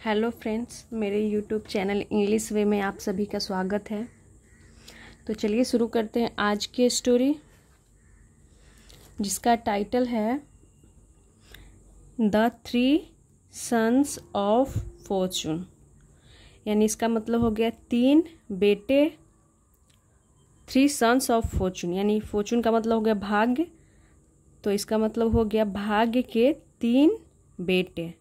Hello friends, मेरे YouTube channel English वे में आप सभी का स्वागत है। तो चलिए शुरू करते हैं आज की स्टोरी, जिसका टाइटल है द 3 सन्स ऑफ फॉर्चून। यानी इसका मतलब हो गया 3 बेटे, 3 सन्स ऑफ फॉर्चून। यानी फॉर्चून का मतलब हो गया भाग्य, तो इसका मतलब हो गया भाग्य के 3 बेटे।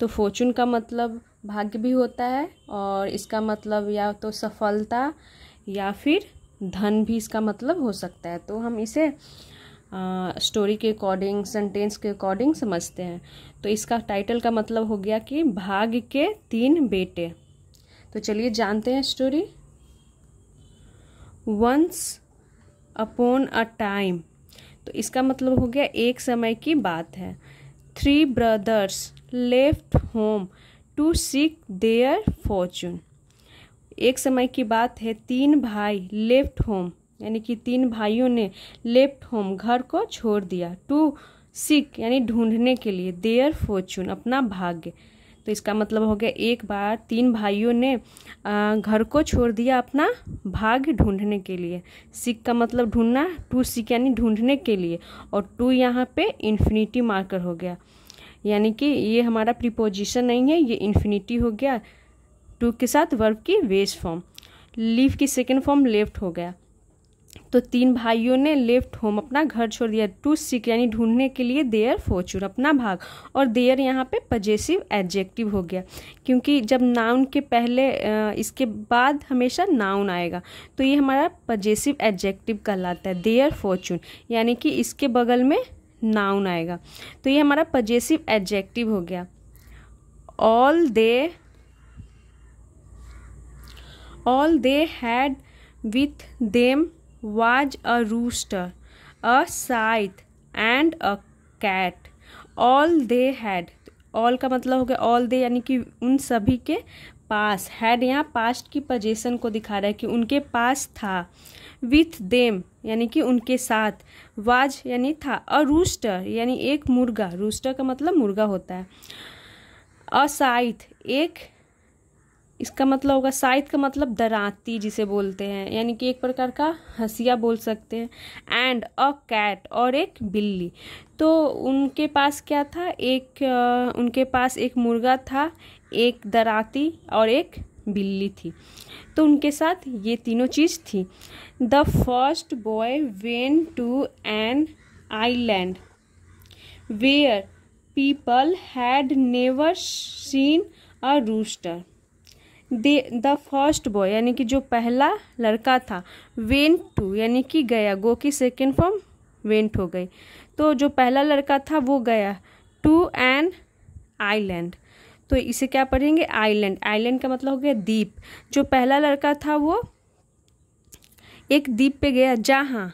तो फॉर्चून का मतलब भाग्य भी होता है और इसका मतलब या तो सफलता या फिर धन भी इसका मतलब हो सकता है। तो हम इसे स्टोरी के अकॉर्डिंग, सेंटेंस के अकॉर्डिंग समझते हैं। तो इसका टाइटल का मतलब हो गया कि भाग्य के 3 बेटे। तो चलिए जानते हैं story. Once upon a time, तो इसका मतलब हो गया एक समय की बात है। 3 brothers left home to seek their fortune। एक समय की बात है, 3 भाई लेफ्ट होम, यानी कि 3 भाइयों ने लेफ्ट होम, घर को छोड़ दिया, टू सीक यानी ढूंढने के लिए, देयर फॉर्चून अपना भाग्य। तो इसका मतलब हो गया एक बार 3 भाइयों ने घर को छोड़ दिया अपना भाग्य ढूंढने के लिए। सीक का मतलब ढूंढना, टू सीक यानी ढूंढने के लिए, और टू यहाँ पे इन्फिनिटी मार्कर हो गया, यानी कि ये हमारा प्रीपोजिशन नहीं है, ये इन्फिनिटी हो गया। टू के साथ वर्ब की बेस फॉर्म, लीव की सेकेंड फॉर्म लेफ्ट हो गया। तो 3 भाइयों ने लेफ्ट होम अपना घर छोड़ दिया, टू सीक यानी ढूंढने के लिए, देयर फॉर्चून अपना भाग। और देयर यहाँ पे पजेसिव एडजेक्टिव हो गया, क्योंकि जब नाउन के पहले इसके बाद हमेशा नाउन आएगा, तो ये हमारा पजेसिव एडजेक्टिव कहलाता है, देयर फॉर्चून, यानी कि इसके बगल में नाउन आएगा, तो ये हमारा पजेसिव एडजेक्टिव हो गया। all they had with them was a rooster, a scythe and a cat। all they had, all का मतलब हो गया all they, यानी कि उन सभी के पास, had यहाँ पास्ट की पोजीशन को दिखा रहा है कि उनके पास था। with them यानी कि उनके साथ, was यानी था, अ रूस्टर यानी एक मुर्गा, रूस्टर का मतलब मुर्गा होता है। अ साइथ, एक, इसका मतलब होगा, साइथ का मतलब दरांती जिसे बोलते हैं, यानी कि एक प्रकार का हंसिया बोल सकते हैं। एंड अ कैट, और एक बिल्ली। तो उनके पास क्या था, उनके पास एक मुर्गा था, एक दरांती और एक बिल्ली थी। तो उनके साथ ये तीनों चीज़ थी। The first boy went to an island where people had never seen a rooster. The first boy यानी कि जो पहला लड़का था, वेंट टू यानी कि गया, गो की सेकेंड फॉर्म वेंट हो गई, तो जो पहला लड़का था वो गया टू एन आइलैंड। तो इसे क्या पढ़ेंगे, आइलैंड। आइलैंड का मतलब हो गया द्वीप। जो पहला लड़का था वो एक द्वीप पे गया जहाँ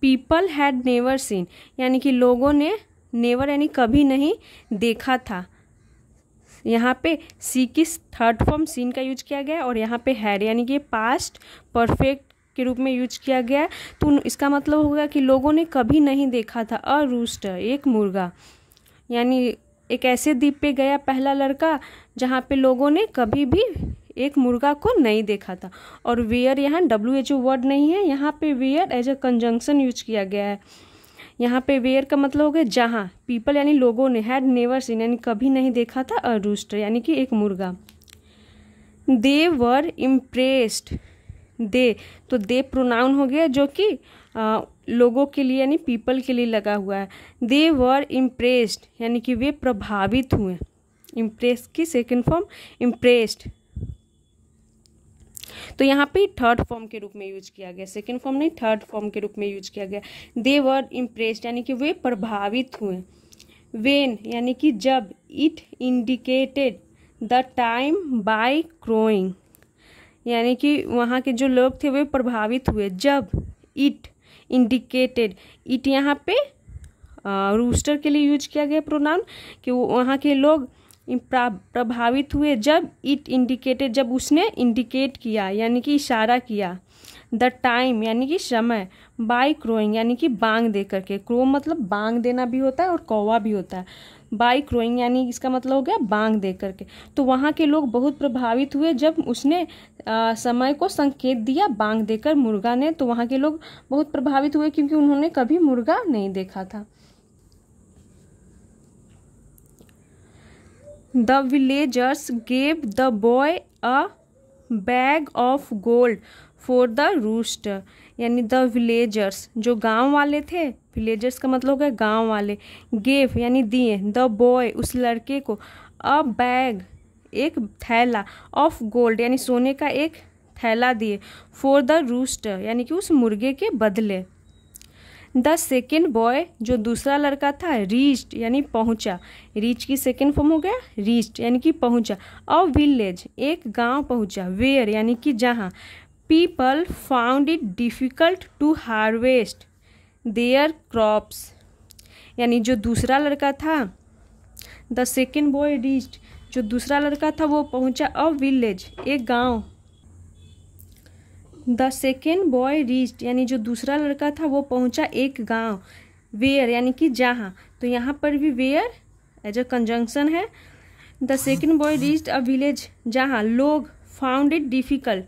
पीपल हैड नेवर सीन, यानी कि लोगों ने, नेवर यानी कभी नहीं देखा था। यहाँ पे सी की थर्ड फॉर्म सीन का यूज किया गया, और यहाँ पे हैड यानी कि पास्ट परफेक्ट के रूप में यूज किया गया। तो इसका मतलब होगा कि लोगों ने कभी नहीं देखा था, अ रूस्टर एक मुर्गा, यानी एक ऐसे द्वीप पे गया पहला लड़का जहाँ पे लोगों ने कभी भी एक मुर्गा को नहीं देखा था। और वेयर यहाँ WHO वर्ड नहीं है, यहाँ पे where as a conjunction use किया गया है। यहाँ पे वेयर का मतलब हो गया जहाँ, पीपल यानी लोगों ने, हैड नेवर सीन यानी कभी नहीं देखा था, अ रूस्टर यानी कि एक मुर्गा। दे वर इम्प्रेस्ड, दे, तो दे प्रोनाउन हो गया जो कि लोगों के लिए यानी पीपल के लिए लगा हुआ है। दे वर इम्प्रेस्ड यानी कि वे प्रभावित हुए, इम्प्रेस की सेकेंड फॉर्म इम्प्रेस्ड। तो यहाँ पे थर्ड फॉर्म के रूप में यूज किया गया, सेकेंड फॉर्म नहीं, थर्ड फॉर्म के रूप में यूज किया गया। दे वर इम्प्रेस्ड यानी कि वे प्रभावित हुए। वेन यानी कि जब, it indicated the time by crowing, यानी कि वहाँ के जो लोग थे वे प्रभावित हुए जब, इट इंडिकेटेड, इट यहाँ पे रूस्टर के लिए यूज किया गया प्रोनाउन, कि वहाँ के लोग प्रभावित हुए जब, इट इंडिकेटेड जब उसने इंडिकेट किया यानी कि इशारा किया, द टाइम यानी कि समय, बाय क्रोइंग यानी कि बांग दे करके, क्रो मतलब बांग देना भी होता है और कौवा भी होता है। बाय क्रोइंग, यानी इसका मतलब हो गया बांग दे करके। तो वहाँ के लोग बहुत प्रभावित हुए जब उसने समय को संकेत दिया बांग देकर मुर्गा ने। तो वहाँ के लोग बहुत प्रभावित हुए क्योंकि उन्होंने कभी मुर्गा नहीं देखा था। The villagers gave the boy a bag of gold for the rooster, यानी द विलेजर्स जो गांव वाले थे, विलेजर्स का मतलब हो गया गांव वाले, गेव यानी दिए, द बॉय उस लड़के को, अ बैग एक थैला, ऑफ गोल्ड यानी सोने का एक थैला दिए, फॉर द रूस्टर यानी कि उस मुर्गे के बदले। द सेकेंड बॉय जो दूसरा लड़का था, रीच्ड यानी पहुंचा, रीच की सेकेंड फॉर्म हो गया रीच्ड यानी कि पहुंचा, अ विलेज एक गांव पहुंचा, वेयर यानी कि जहां, people found it difficult to harvest their crops, यानी जो दूसरा लड़का था, द सेकेंड बॉय रीच्ड जो दूसरा लड़का था वो पहुंचा, अ विलेज एक गांव, द सेकेंड बॉय रीच्ड यानी जो दूसरा लड़का था वो पहुंचा एक गांव, वेयर यानी कि जहां, तो यहाँ पर भी वेयर एज अ कंजंक्शन है। The second boy reached a village जहां लोग, फाउंड इट डिफिकल्ट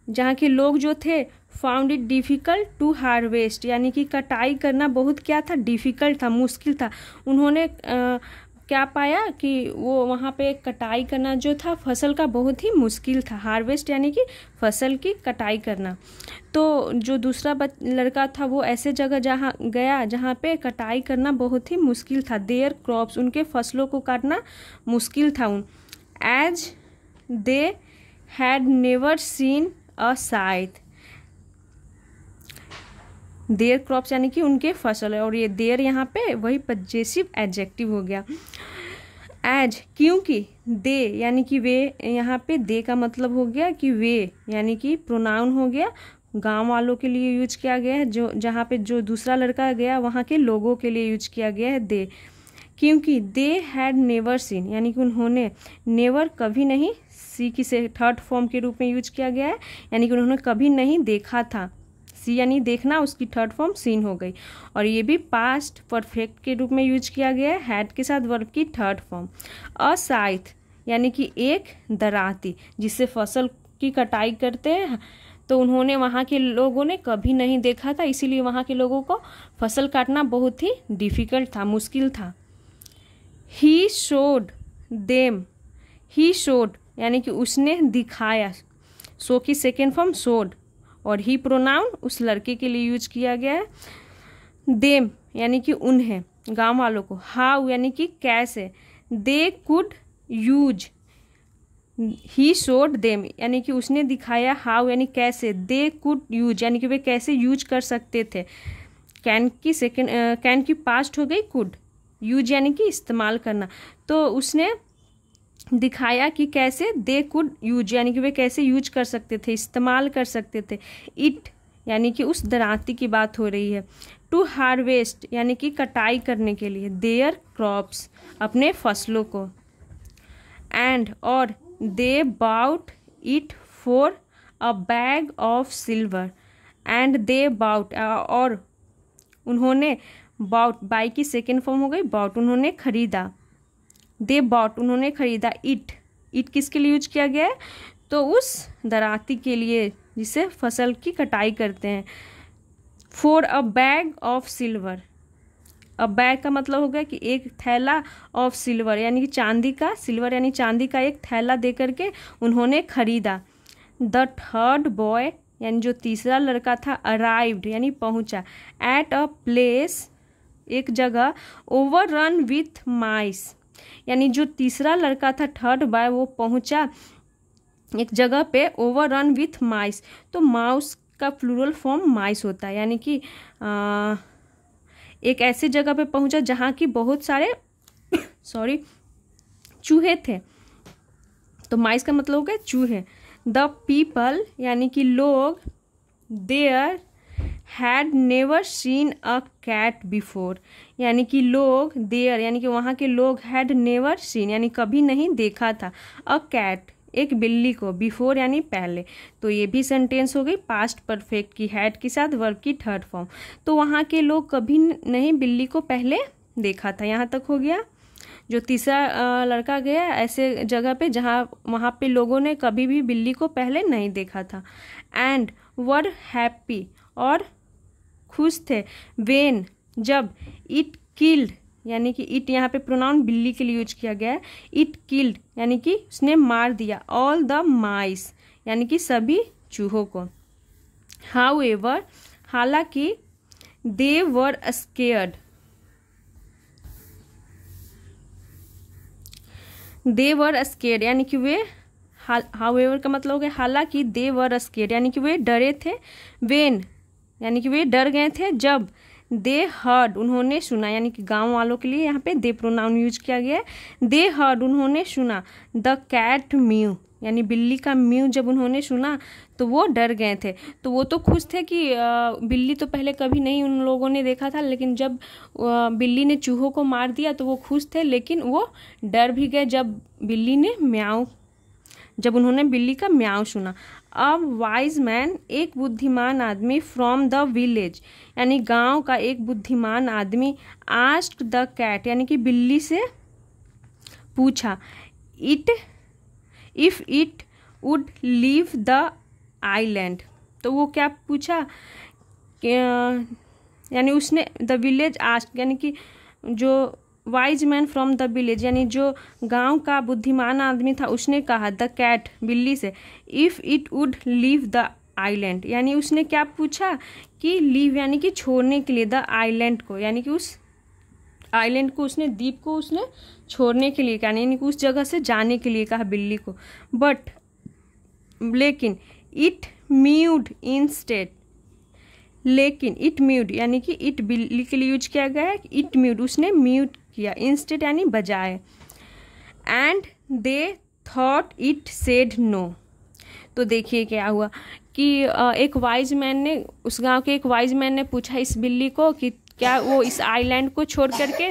जहाँ के लोग जो थे, found it difficult to harvest यानी कि कटाई करना बहुत क्या था, डिफिकल्ट था, मुश्किल था। उन्होंने क्या पाया कि वो वहाँ पे कटाई करना जो था फसल का बहुत ही मुश्किल था, हार्वेस्ट यानी कि फसल की कटाई करना। तो जो दूसरा लड़का था वो ऐसे जगह जहाँ गया जहाँ पे कटाई करना बहुत ही मुश्किल था, देयर क्रॉप्स उनके फसलों को काटना मुश्किल था, as they had never seen a scythe, their crops यानी कि उनके फसल है, और ये देयर यहाँ पे वही पजेसिव एडजेक्टिव हो गया। एज क्योंकि, दे यानी कि वे, यहाँ पे दे का मतलब हो गया कि वे यानी कि प्रोनाउन हो गया, गांव वालों के लिए यूज किया गया है, जो जहाँ पे जो दूसरा लड़का गया वहाँ के लोगों के लिए यूज किया गया है दे, क्योंकि दे हैड नेवर सीन यानी कि उन्होंने, नेवर कभी नहीं, सी की से थर्ड फॉर्म के रूप में यूज किया गया है, यानी कि उन्होंने कभी नहीं देखा था, सी यानी देखना, उसकी थर्ड फॉर्म सीन हो गई। और ये भी पास्ट परफेक्ट के रूप में यूज किया गया है, हैड के साथ वर्ब की थर्ड फॉर्म। अ साइथ यानी कि एक दराती जिससे फसल की कटाई करते हैं, तो उन्होंने, वहाँ के लोगों ने कभी नहीं देखा था, इसीलिए वहाँ के लोगों को फसल काटना बहुत ही डिफिकल्ट था, मुश्किल था। He showed them, he showed यानी कि उसने दिखाया, सो की सेकेंड फॉर्म शोड, और ही प्रोनाउन उस लड़के के लिए यूज किया गया है, देम यानी कि उन्हें, गांव वालों को, हाउ यानी कि कैसे, they could use, he showed them यानी कि उसने दिखाया, हाउ यानी कैसे, दे कुड यूज यानी कि वे कैसे यूज कर सकते थे, कैन की सेकेंड, कैन की पास्ट हो गई कुड, यूज यानी कि इस्तेमाल करना, तो उसने दिखाया कि कैसे, दे कुड यूज यानी कि वे कैसे यूज कर सकते थे, इस्तेमाल कर सकते थे, इट यानी कि उस दराती की बात हो रही है, टू हार्वेस्ट यानी कि कटाई करने के लिए, देयर क्रॉप्स अपने फसलों को, एंड और, they bought it for a bag of silver, and they bought और उन्होंने, बाउट बाई की सेकेंड फॉर्म हो गई बाउट, उन्होंने खरीदा, दे बॉट उन्होंने खरीदा, इट किसके लिए यूज किया गया है, तो उस दराती के लिए जिससे फसल की कटाई करते हैं, for a bag of silver, a bag का मतलब हो गया कि एक थैला, ऑफ सिल्वर यानी कि चांदी का, सिल्वर यानी चांदी का एक थैला दे करके उन्होंने खरीदा। द थर्ड बॉय यानी जो तीसरा लड़का था, अराइव्ड यानी पहुंचा, एट अ प्लेस एक जगह, ओवररन विथ माइस यानी जो तीसरा लड़का था थर्ड बॉय वो पहुंचा एक जगह पे, ओवररन विथ माइस, तो माउस का प्लूरल फॉर्म माइस होता है, यानी कि एक ऐसी जगह पे पहुंचा जहाँ की बहुत सारे चूहे थे, तो माइस का मतलब हो गया चूहे। द पीपल यानी कि लोग, there had never seen a cat before यानी कि लोग, देयर यानी कि वहाँ के लोग, हैड नेवर सीन यानी कभी नहीं देखा था, अ कैट एक बिल्ली को, बिफोर यानी पहले, तो ये भी सेंटेंस हो गई पास्ट परफेक्ट की, हैड के साथ वर्ब की थर्ड फॉर्म, तो वहाँ के लोग कभी नहीं बिल्ली को पहले देखा था, यहाँ तक हो गया। जो तीसरा लड़का गया ऐसे जगह पे जहाँ वहाँ पे लोगों ने कभी भी बिल्ली को पहले नहीं देखा था। एंड वर हैप्पी, और खुश थे, वेन, जब, इट किल्ड, यानी कि इट यहाँ पे प्रोनाउन बिल्ली के लिए यूज किया गया है। इट किल्ड यानी कि उसने मार दिया, ऑल द माइस यानी कि सभी चूहों को। हाउएवर, हालांकि, दे वर स्केयर्ड, दे वर स्केयर्ड यानी कि वे, हाउएवर का मतलब हो गया हालांकि, दे वर स्केयर्ड यानी कि वे डरे थे, वेन यानी कि वे डर गए थे, जब, दे हर्ड उन्होंने सुना, यानी कि गांव वालों के लिए यहाँ पे दे प्रोनाउन यूज किया गया है। दे हर्ड उन्होंने सुना, द कैट म्यू यानी बिल्ली का म्यू जब उन्होंने सुना तो वो डर गए थे। तो वो तो खुश थे कि बिल्ली तो पहले कभी नहीं उन लोगों ने देखा था, लेकिन जब बिल्ली ने चूहों को मार दिया तो वो खुश थे, लेकिन वो डर भी गए जब बिल्ली ने म्याऊ, जब उन्होंने बिल्ली का म्याऊ सुना। अब वाइज मैन, एक बुद्धिमान आदमी, फ्रॉम द विलेज यानी गांव का एक बुद्धिमान आदमी, आस्क्ड द कैट यानी कि बिल्ली से पूछा, it if it would leave the island. तो वो क्या पूछा, यानी उसने, द विलेज आस्क्ड यानी कि जो wise man from the village यानी जो गांव का बुद्धिमान आदमी था उसने कहा, द कैट बिल्ली से, if it would leave the island यानी उसने क्या पूछा कि लीव यानी कि छोड़ने के लिए, द आइलैंड को यानी कि उस आइलैंड को, उसने द्वीप को उसने छोड़ने के लिए कहा, यानी कि उस जगह से जाने के लिए कहा बिल्ली को। बट लेकिन, इट म्यूड इंस्टेड, लेकिन इट म्यूड यानी कि इट बिल्ली के लिए यूज किया गया है, इट म्यूड उसने म्यूट किया, इंस्टेड यानी बजाय। And they thought it said no. तो देखिए क्या हुआ कि एक वाइज मैन ने, उस गांव के एक वाइज मैन ने पूछा इस बिल्ली को कि क्या वो इस आइलैंड को छोड़ करके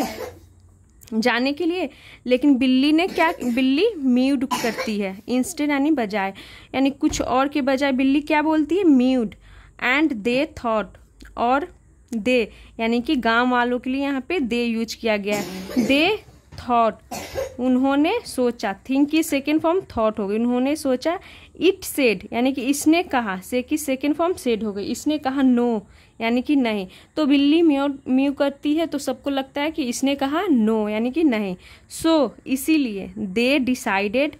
जाने के लिए, लेकिन बिल्ली ने क्या, बिल्ली म्यूड करती है, इंस्टेड यानी बजाय, यानी कुछ और के बजाय बिल्ली क्या बोलती है, म्यूड। एंड दे थॉट, और दे यानी कि गांव वालों के लिए यहाँ पे दे यूज किया गया है। दे थॉट उन्होंने सोचा, थिंक की सेकेंड फॉर्म थॉट हो गई, उन्होंने सोचा। इट सेड यानी कि इसने कहा, से की सेकेंड फॉर्म सेड हो गई, इसने कहा नो यानी कि नहीं। तो बिल्ली म्यू करती है तो सबको लगता है कि इसने कहा नो यानी कि नहीं। सो इसीलिए दे डिसाइडेड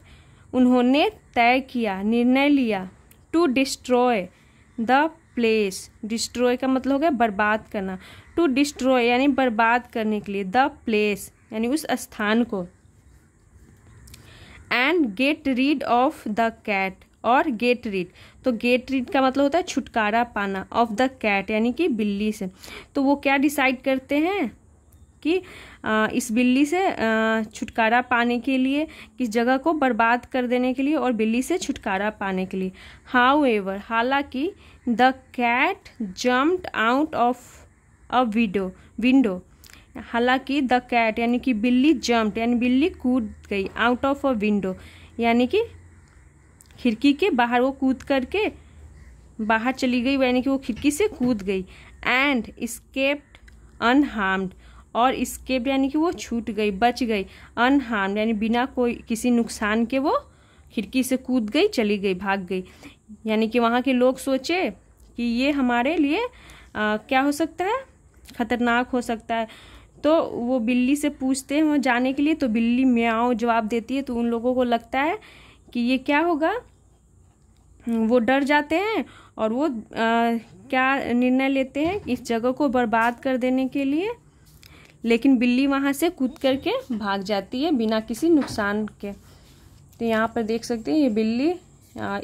उन्होंने तय किया, निर्णय लिया, to destroy the place, destroy का मतलब हो गया बर्बाद करना, टू डिस्ट्रॉय यानी बर्बाद करने के लिए, द प्लेस यानी उस स्थान को। And get rid of the cat, और गेट रीड, तो गेट रीड का मतलब होता है छुटकारा पाना, ऑफ द कैट यानी कि बिल्ली से। तो वो क्या डिसाइड करते हैं कि इस बिल्ली से छुटकारा पाने के लिए, किस जगह को बर्बाद कर देने के लिए और बिल्ली से छुटकारा पाने के लिए। हाउएवर हालांकि, the cat jumped out of a window, हालांकि द कैट यानी कि बिल्ली जम्प्ड यानी बिल्ली कूद गई, आउट ऑफ अ विंडो यानी कि खिड़की के बाहर वो कूद करके बाहर चली गई, यानी कि वो खिड़की से कूद गई। एंड एस्केप्ड अनहार्म्ड, और एस्केप यानी कि वो छूट गई, बच गई, अनहार्म्ड यानी बिना कोई किसी नुकसान के वो खिड़की से कूद गई, चली गई, भाग गई। यानी कि वहाँ के लोग सोचे कि ये हमारे लिए क्या हो सकता है, खतरनाक हो सकता है। तो वो बिल्ली से पूछते हैं वहाँ जाने के लिए, तो बिल्ली म्याऊ जवाब देती है, तो उन लोगों को लगता है कि ये क्या होगा, वो डर जाते हैं और वो क्या निर्णय लेते हैं इस जगह को बर्बाद कर देने के लिए। लेकिन बिल्ली वहाँ से कूद करके भाग जाती है बिना किसी नुकसान के। तो यहाँ पर देख सकते हैं ये बिल्ली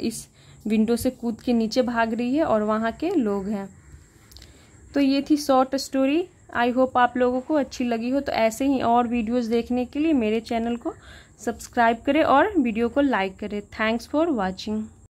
इस विंडो से कूद के नीचे भाग रही है और वहाँ के लोग हैं। तो ये थी शॉर्ट स्टोरी। आई होप आप लोगों को अच्छी लगी हो। तो ऐसे ही और वीडियोस देखने के लिए मेरे चैनल को सब्सक्राइब करें और वीडियो को लाइक करें। Thanks for watching.